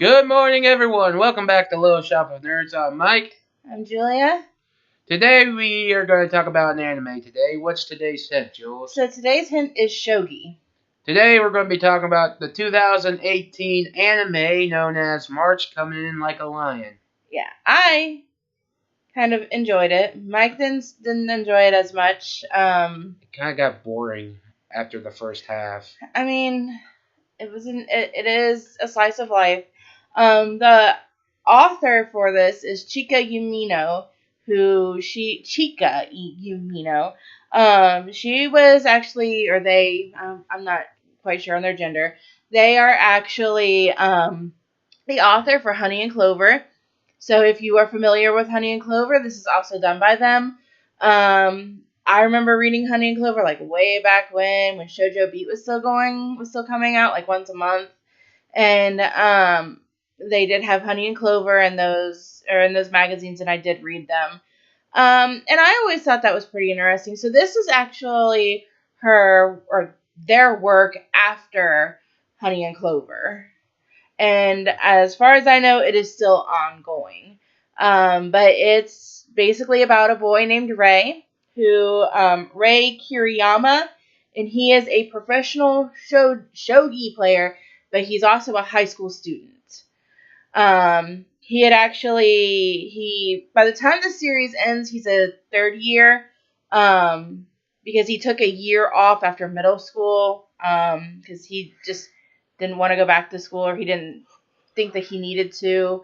Good morning, everyone. Welcome back to Little Shop of Nerds. I'm Mike. I'm Julia. Today we are going to talk about an anime. Today, what's today's hint, Jules? So today's hint is shogi. Today we're going to be talking about the 2018 anime known as March Coming In Like a Lion. Yeah, I kind of enjoyed it. Mike didn't enjoy it as much. It kind of got boring after the first half. I mean, it is a slice of life. The author for this is Chika Yumino, Yumino. She was actually, or they, I'm not quite sure on their gender. They are actually the author for Honey and Clover. So if you are familiar with Honey and Clover, this is also done by them. I remember reading Honey and Clover like way back when Shoujo Beat was still coming out like once a month, and they did have Honey and Clover in those magazines, and I did read them. And I always thought that was pretty interesting. So this is actually their work after Honey and Clover. And as far as I know, it is still ongoing. But it's basically about a boy named Ray, Ray Kiriyama, and he is a professional shogi player, but he's also a high school student. By the time the series ends, he's a third year, because he took a year off after middle school, because he just didn't want to go back to school, or he didn't think that he needed to,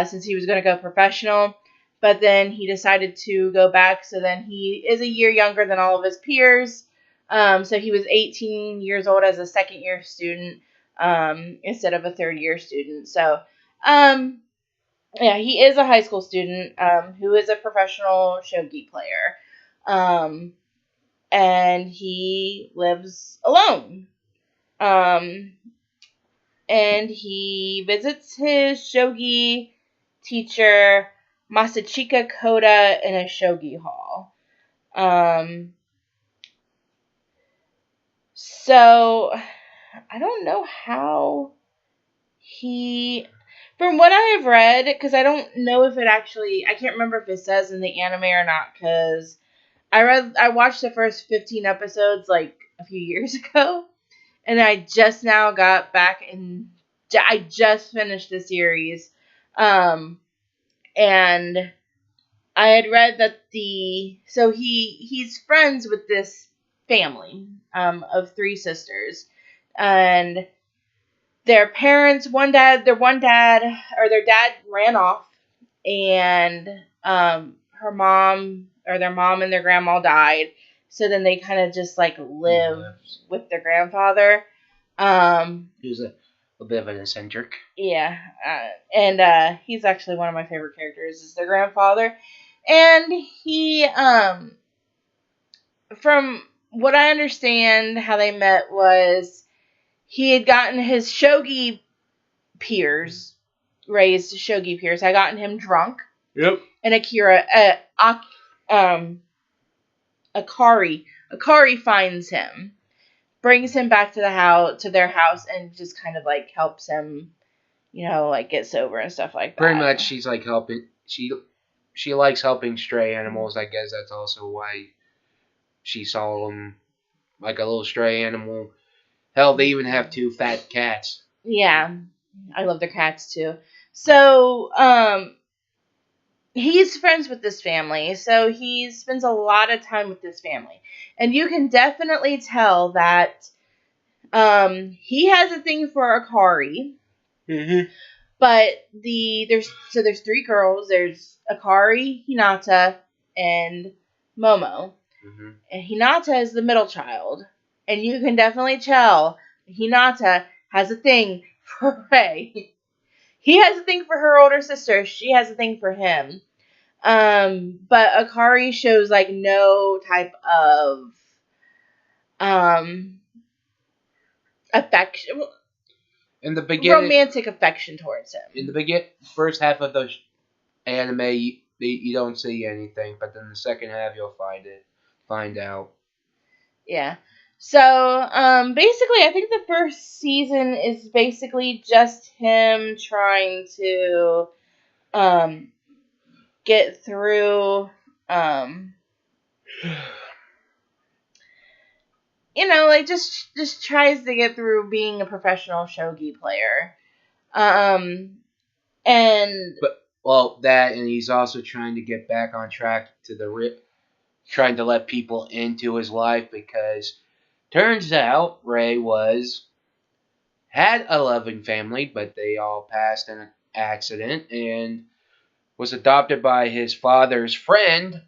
since he was going to go professional. But then he decided to go back, so then he is a year younger than all of his peers. So he was 18 years old as a second year student, instead of a third year student. So, yeah, he is a high school student, who is a professional shogi player. And he lives alone. And he visits his shogi teacher, Masachika Koda, in a shogi hall. So I don't know how from what I have read, because I don't know if I can't remember if it says in the anime or not, because I watched the first 15 episodes like a few years ago, and I just now got back and I just finished the series. And I had read that he's friends with this family, of three sisters, and their parents, their dad ran off, and their mom and their grandma died. So then they kind of just like live with their grandfather. He's a bit of an eccentric. Yeah, and he's actually one of my favorite characters, is their grandfather. And he, from what I understand, how they met was he had gotten his shogi peers, raised shogi peers, had gotten him drunk. Yep. And Akari finds him, brings him back to their house, and just kind of like helps him, like get sober and stuff like that. Pretty much, she's like helping. She likes helping stray animals. I guess that's also why she saw him like a little stray animal. Hell, they even have two fat cats. Yeah, I love their cats too. So, he's friends with this family, so he spends a lot of time with this family, and you can definitely tell that he has a thing for Akari. Mm-hmm. But there's three girls. There's Akari, Hinata, and Momo. Mm-hmm. And Hinata is the middle child, and you can definitely tell Hinata has a thing for Ray. He has a thing for her older sister. She has a thing for him. But Akari shows like no type of affection, in the beginning, romantic affection towards him. In the first half of the anime, you don't see anything, but then the second half you'll find out. Yeah. So, basically, I think the first season is basically just him trying to, get through, like just tries to get through being a professional shogi player. And That, and he's also trying to get back on track to trying to let people into his life, because turns out Ray had a loving family, but they all passed in an accident, and was adopted by his father's friend,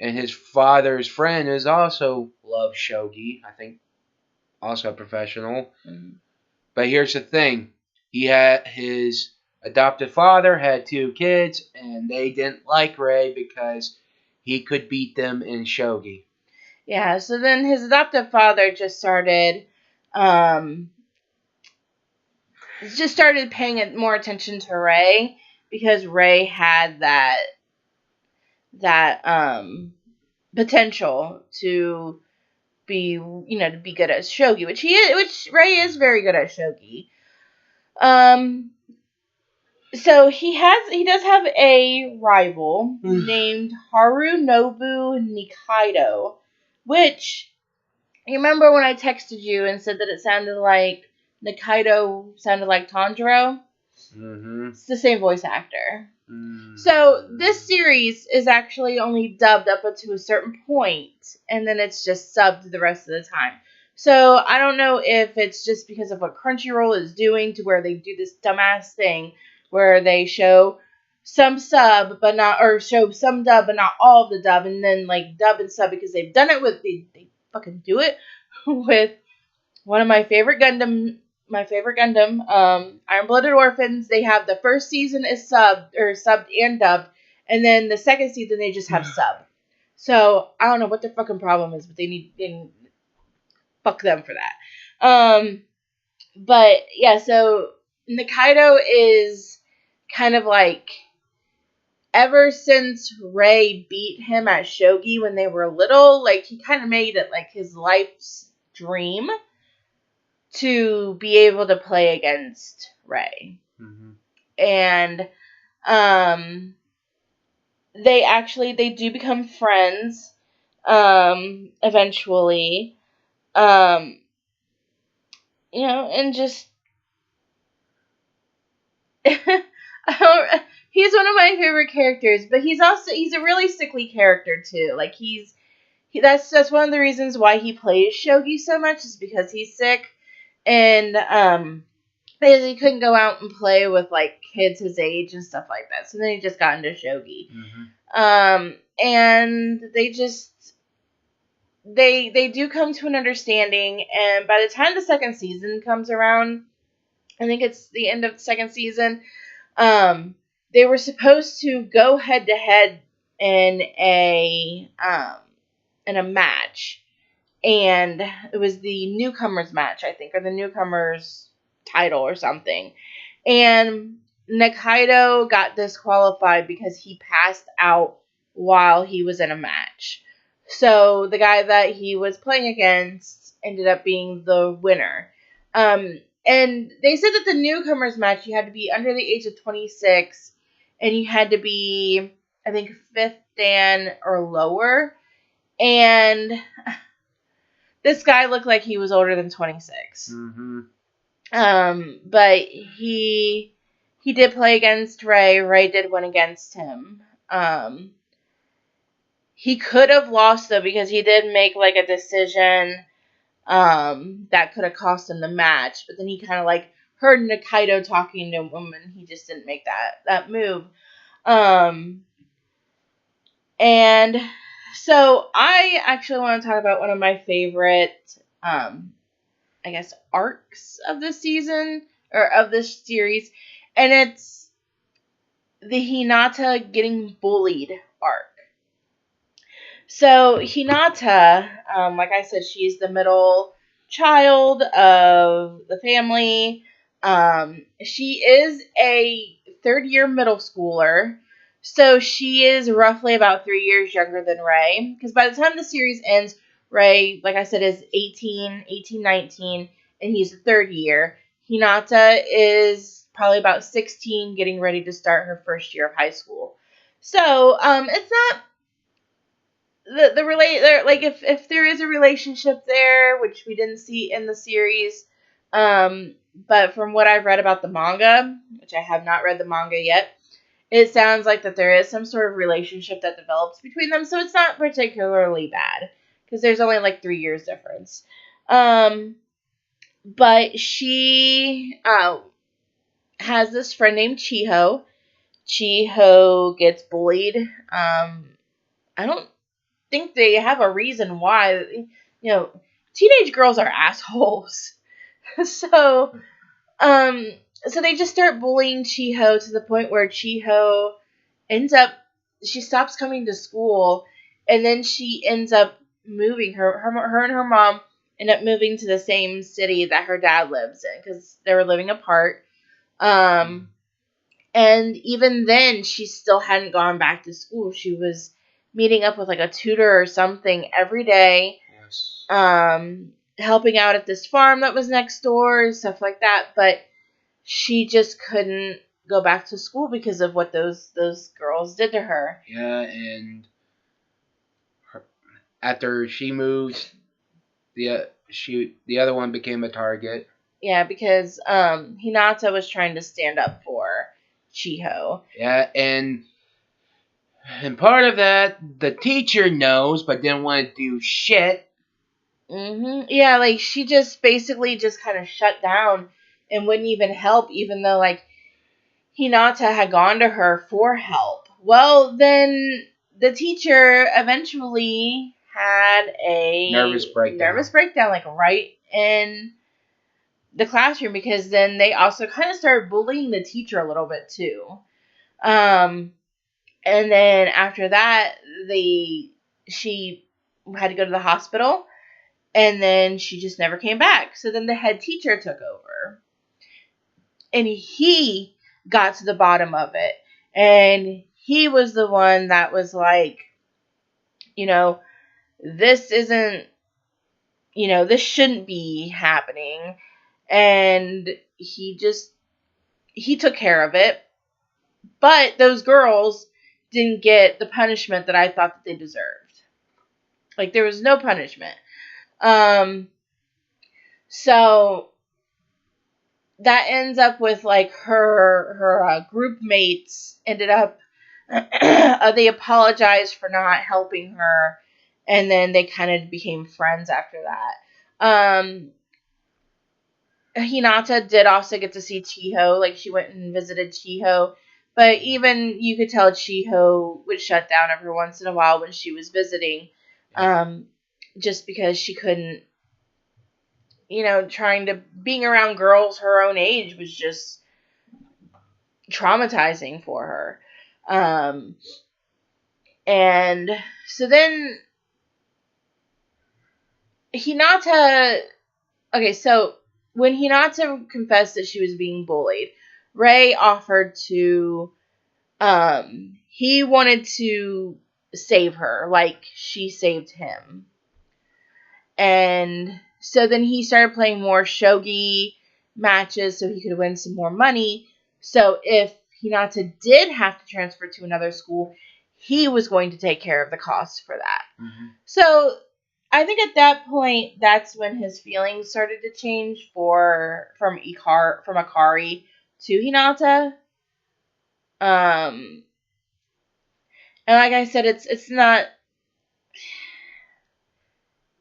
and his father's friend is also loves shogi. I think also a professional. But here's the thing: he had his adopted father had 2 kids, and they didn't like Ray because he could beat them in shogi. yeah, so then his adoptive father um, just started paying more attention to Ray because Ray had that potential to be to be good at shogi, which Ray is very good at shogi. So he does have a rival named Harunobu Nikaido, which you remember when I texted you and said that it sounded like Nikaido sounded like Tanjiro? Mm-hmm. It's the same voice actor. So this series is actually only dubbed up to a certain point, and then it's just subbed the rest of the time. So I don't know if it's just because of what Crunchyroll is doing, to where they do this dumbass thing where they show some sub but not, or show some dub but not all of the dub, and then like dub and sub, because they've done it with they fucking do it with one of my favorite Gundam, Iron Blooded Orphans. They have the first season is subbed and dubbed, and then the second season they just have sub. So I don't know what their fucking problem is, but they fuck them for that. But yeah, so Nikaido is kind of like, ever since Ray beat him at shogi when they were little, like he kind of made it like his life's dream to be able to play against Ray. Mm-hmm. And they do become friends eventually. And just he's one of my favorite characters, but he's a really sickly character too. Like that's one of the reasons why he plays shogi so much, is because he's sick, and because he couldn't go out and play with like kids his age and stuff like that. So then he just got into shogi. Mm-hmm. And they do come to an understanding, and by the time the second season comes around, I think it's the end of the second season, they were supposed to go head to head in a match, and it was the newcomers match, I think, or the newcomers title or something. And Nikaido got disqualified because he passed out while he was in a match. So the guy that he was playing against ended up being the winner. And they said that the newcomers match, you had to be under the age of 26, and you had to be, I think, 5th Dan or lower. And this guy looked like he was older than 26. Mm-hmm. But he did play against Ray. Ray did win against him. He could have lost though, because he did make like a decision that could have cost him the match. But then he kind of like heard Nikaido talking to him, and he just didn't make that move. And so I actually want to talk about one of my favorite, I guess, arcs of this season, or of this series, and it's the Hinata getting bullied arc. So Hinata, like I said, she's the middle child of the family. She is a third-year middle schooler, so she is roughly about 3 years younger than Ray. Because by the time the series ends, Rei, like I said, is 19, and he's the third year. Hinata is probably about 16, getting ready to start her first year of high school. So, it's not the relate there. Like if there is a relationship there, which we didn't see in the series, but from what I've read about the manga, which I have not read the manga yet, it sounds like that there is some sort of relationship that develops between them. So it's not particularly bad because there's only like 3 years difference. But she has this friend named Chiho. Chiho gets bullied. I don't think they have a reason why. Teenage girls are assholes. so, um, so they just start bullying Chiho to the point where Chiho she stops coming to school, and then she ends up moving. Her and her mom end up moving to the same city that her dad lives in because they were living apart. And even then, she still hadn't gone back to school. She was meeting up with like a tutor or something every day. Yes. Helping out at this farm that was next door and stuff like that. But she just couldn't go back to school because of what those girls did to her. Yeah, and after she moved, the other one became a target. Yeah, because Hinata was trying to stand up for Chiho. Yeah, and part of that, the teacher knows, but didn't want to do shit. Yeah, like she just basically just kind of shut down and wouldn't even help, even though like Hinata had gone to her for help. Well, then the teacher eventually had a Nervous breakdown, like right in the classroom, because then they also kind of started bullying the teacher a little bit too. And then after that, she had to go to the hospital, and then she just never came back. So then the head teacher took over, and he got to the bottom of it, and he was the one that was like, this isn't, this shouldn't be happening, and he took care of it. But those girls didn't get the punishment that I thought that they deserved. Like, there was no punishment. So that ends up with like her group mates ended up they apologized for not helping her, and then they kind of became friends after that. Hinata did also get to see Chiho, like she went and visited Chiho, but even you could tell Chiho would shut down every once in a while when she was visiting, just because she couldn't, being around girls her own age was just traumatizing for her. And so then Hinata, okay, so when Hinata confessed that she was being bullied, Rei offered to, he wanted to save her like she saved him. And so then he started playing more shogi matches so he could win some more money. So if Hinata did have to transfer to another school, he was going to take care of the costs for that. Mm-hmm. So I think at that point, that's when his feelings started to change from Akari to Hinata. And like I said, it's not.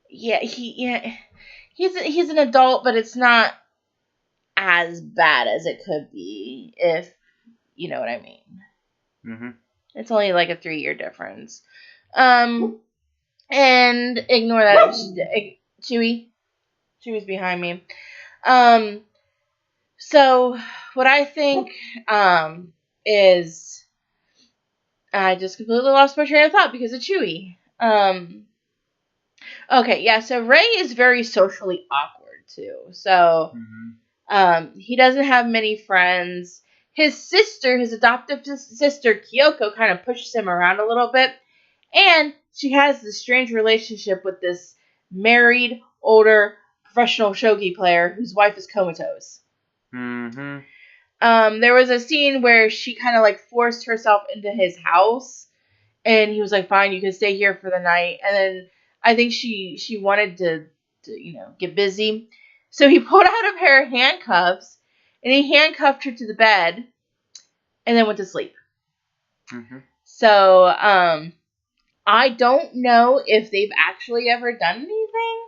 Yeah, he's an adult, but it's not as bad as it could be, if you know what I mean. Mm-hmm. It's only like a 3-year difference. And ignore that. Chewy's behind me. So what I think is, I just completely lost my train of thought because of Chewy. Okay, yeah. So Rei is very socially awkward too. So. He doesn't have many friends. His adoptive sister, Kyoko, kind of pushes him around a little bit. And she has this strange relationship with this married, older, professional shogi player whose wife is comatose. Mm-hmm. There was a scene where she kind of like forced herself into his house, and he was like, "Fine, you can stay here for the night." And then I think she wanted to get busy, so he pulled out a pair of handcuffs and he handcuffed her to the bed, and then went to sleep. Mm-hmm. So I don't know if they've actually ever done anything.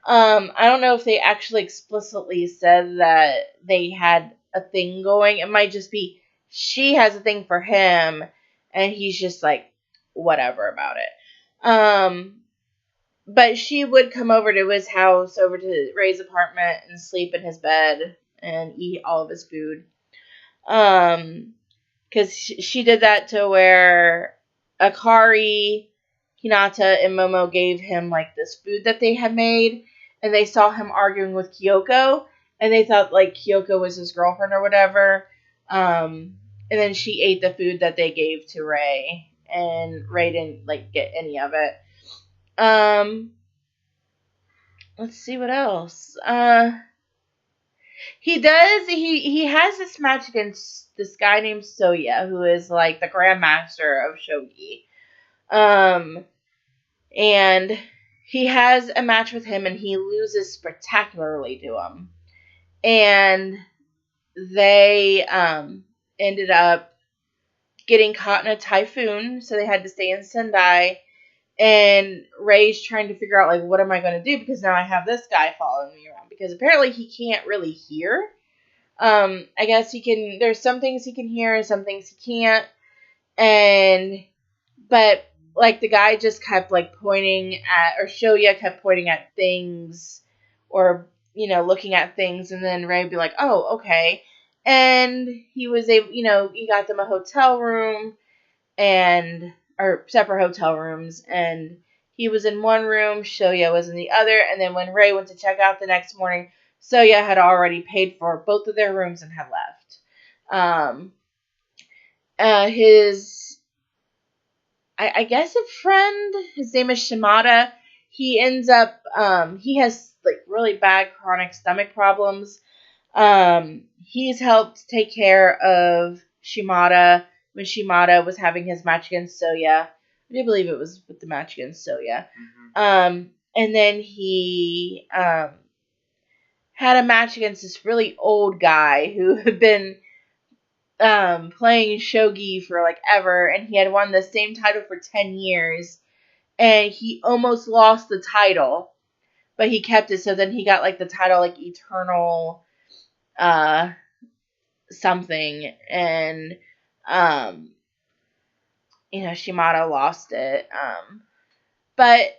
I don't know if they actually explicitly said that they had a thing going. It might just be she has a thing for him, and he's just like whatever about it. But she would come over to his house, over to Ray's apartment, and sleep in his bed and eat all of his food. Because she did that to where Akari, Hinata, and Momo gave him like this food that they had made, and they saw him arguing with Kyoko, and they thought like Kyoko was his girlfriend or whatever. And then she ate the food that they gave to Ray, and Ray didn't like get any of it. Let's see what else. He has this match against this guy named Soya, who is like the grandmaster of shogi. And he has a match with him, and he loses spectacularly to him. And they ended up getting caught in a typhoon, so they had to stay in Sendai. And Ray's trying to figure out, like, what am I going to do? Because now I have this guy following me around. Because apparently he can't really hear. I guess he can, there's some things he can hear and some things he can't. But, like, the guy just kept, like, pointing at, or Shoya kept pointing at things, or, looking at things. And then Ray would be like, oh, okay. And he was able, he got them a hotel room, or separate hotel rooms, and he was in one room, Shoya was in the other, and then when Ray went to check out the next morning, Soya had already paid for both of their rooms and had left. I guess a friend, his name is Shimada, he ends up, he has like really bad chronic stomach problems. He's helped take care of Shimada when Shimada was having his match against Soya. I do believe it was with the match against Soya. Mm-hmm. And then he had a match against this really old guy who had been playing shogi for like ever, and he had won the same title for 10 years, and he almost lost the title, but he kept it, so then he got like the title like Eternal something, and Shimada lost it. But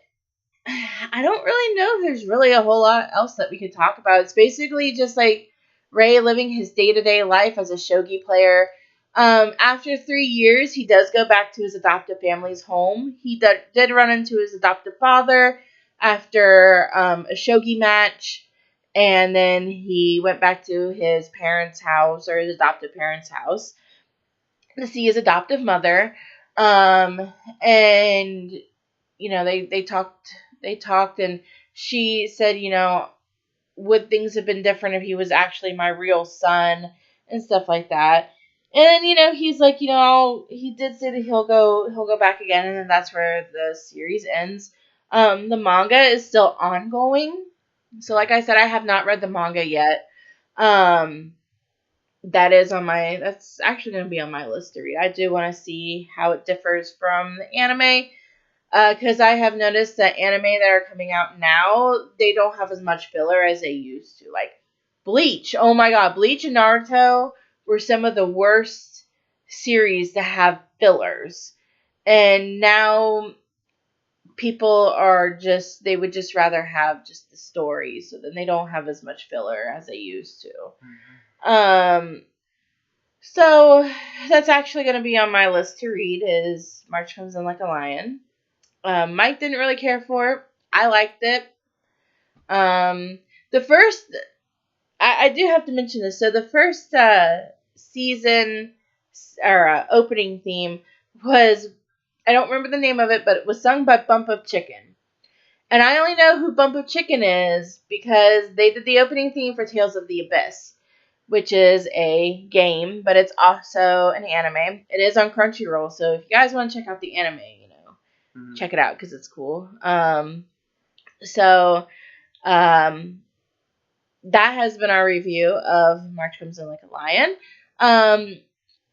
I don't really know if there's really a whole lot else that we could talk about. It's basically just like Ray living his day-to-day life as a shogi player. After 3 years, he does go back to his adoptive family's home. He did run into his adoptive father after a shogi match, and then he went back to his parents' house, or his adoptive parents' house, to see his adoptive mother. And they talked, and she said, would things have been different if he was actually my real son, and stuff like that. And he's like, he did say that he'll go back again, and then that's where the series ends. The manga is still ongoing, so like I said, I have not read the manga yet. That's actually going to be on my list to read. I do want to see how it differs from the anime, because I have noticed that anime that are coming out now, they don't have as much filler as they used to. Like Bleach, oh my god, Bleach and Naruto were some of the worst series to have fillers, and now people they would just rather have just the story, so then they don't have as much filler as they used to. Mm-hmm. So that's actually going to be on my list to read, is March Comes In Like a Lion. Mike didn't really care for it. I liked it. The first, I do have to mention this. So the first season, or opening theme was, I don't remember the name of it, but it was sung by Bump of Chicken. And I only know who Bump of Chicken is because they did the opening theme for Tales of the Abyss, which is a game, but it's also an anime. It is on Crunchyroll, so if you guys want to check out the anime, check it out because it's cool. So that has been our review of March Comes In Like a Lion.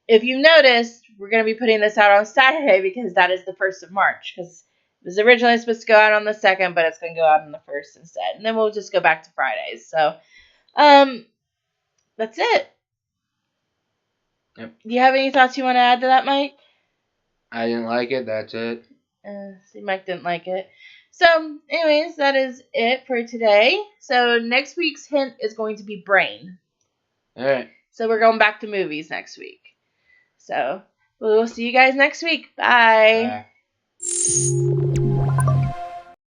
If you noticed, we're going to be putting this out on Saturday because that is the 1st of March. Because it was originally supposed to go out on the 2nd, but it's going to go out on the 1st instead. And then we'll just go back to Fridays. So, that's it. Yep. Do you have any thoughts you want to add to that, Mike? I didn't like it. That's it. See, Mike didn't like it. So, anyways, that is it for today. So, next week's hint is going to be Brain. All right. So, we're going back to movies next week. So, we'll see you guys next week. Bye. Bye.